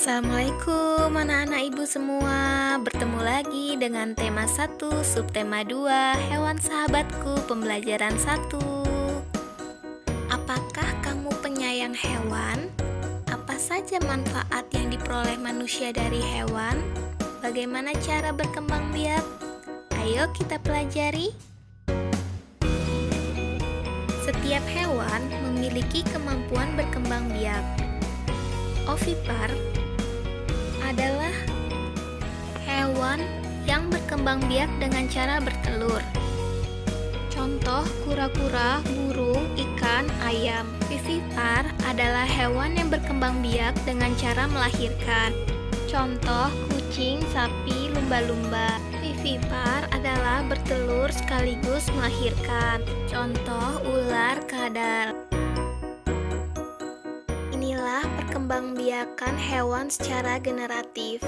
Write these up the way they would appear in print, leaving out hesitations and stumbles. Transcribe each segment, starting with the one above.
Assalamualaikum anak-anak ibu semua. Bertemu lagi dengan tema 1, subtema 2, hewan sahabatku, pembelajaran 1. Apakah kamu penyayang hewan? Apa saja manfaat yang diperoleh manusia dari hewan? Bagaimana cara berkembang biak? Ayo kita pelajari. Setiap hewan memiliki kemampuan berkembang biak. Ovipar adalah hewan yang berkembang biak dengan cara bertelur. Contoh kura-kura, burung, ikan, ayam. Vivipar adalah hewan yang berkembang biak dengan cara melahirkan. Contoh kucing, sapi, lumba-lumba. Vivipar adalah bertelur sekaligus melahirkan. Contoh ular, kadal. Inilah perkembangbiakan hewan secara generatif.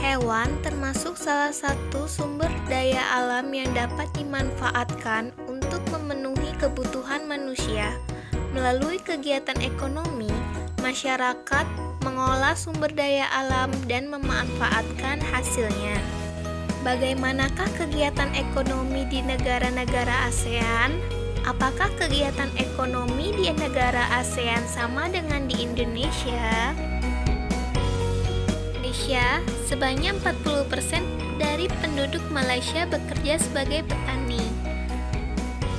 Hewan termasuk salah satu sumber daya alam yang dapat dimanfaatkan untuk memenuhi kebutuhan manusia. Melalui kegiatan ekonomi, masyarakat mengolah sumber daya alam dan memanfaatkan hasilnya. Bagaimanakah kegiatan ekonomi di negara-negara ASEAN? Apakah kegiatan ekonomi di negara ASEAN sama dengan di Indonesia? Malaysia, sebanyak 40% dari penduduk Malaysia bekerja sebagai petani.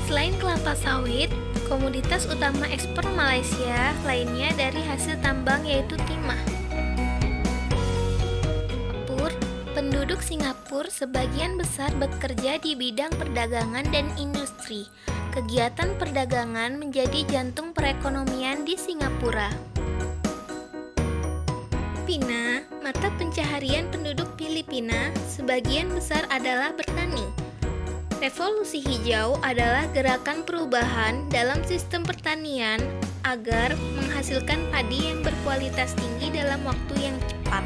Selain kelapa sawit, komoditas utama ekspor Malaysia lainnya dari hasil tambang yaitu timah. Penduduk Singapura sebagian besar bekerja di bidang perdagangan dan industri. Kegiatan perdagangan menjadi jantung perekonomian di Singapura. Filipina, mata pencaharian penduduk Filipina sebagian besar adalah bertani. Revolusi hijau adalah gerakan perubahan dalam sistem pertanian agar menghasilkan padi yang berkualitas tinggi dalam waktu yang cepat.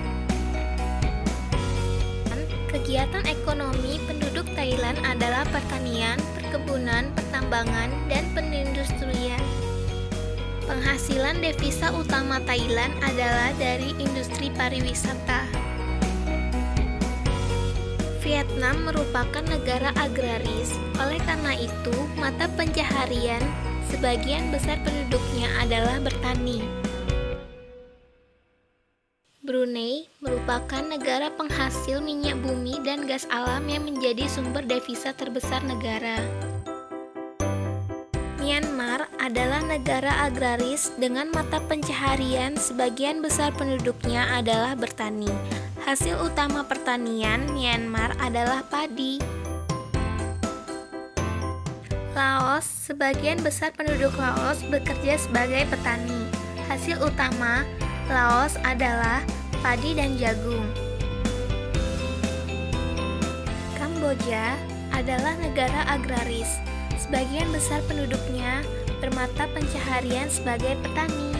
Kegiatan ekonomi penduduk Thailand adalah pertanian, perkebunan, pertambangan, dan perindustrian. Penghasilan devisa utama Thailand adalah dari industri pariwisata. Vietnam merupakan negara agraris, oleh karena itu, mata pencaharian sebagian besar penduduknya adalah bertani. Brunei merupakan negara penghasil minyak bumi dan gas alam yang menjadi sumber devisa terbesar negara. Myanmar adalah negara agraris dengan mata pencaharian sebagian besar penduduknya adalah bertani. Hasil utama pertanian Myanmar adalah padi. Laos, sebagian besar penduduk Laos bekerja sebagai petani. Hasil utama Laos adalah padi dan jagung. Kamboja adalah negara agraris. Sebagian besar penduduknya bermata pencaharian sebagai petani.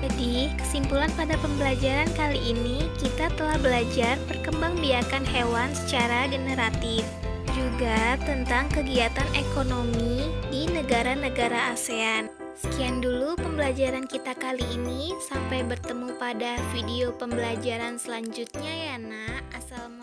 Jadi, kesimpulan pada pembelajaran kali ini, kita telah belajar perkembangbiakan hewan secara generatif. Juga tentang kegiatan ekonomi di negara-negara ASEAN. Sekian dulu pembelajaran kita kali ini. Sampai bertemu pada video pembelajaran selanjutnya ya nak. Assalamualaikum.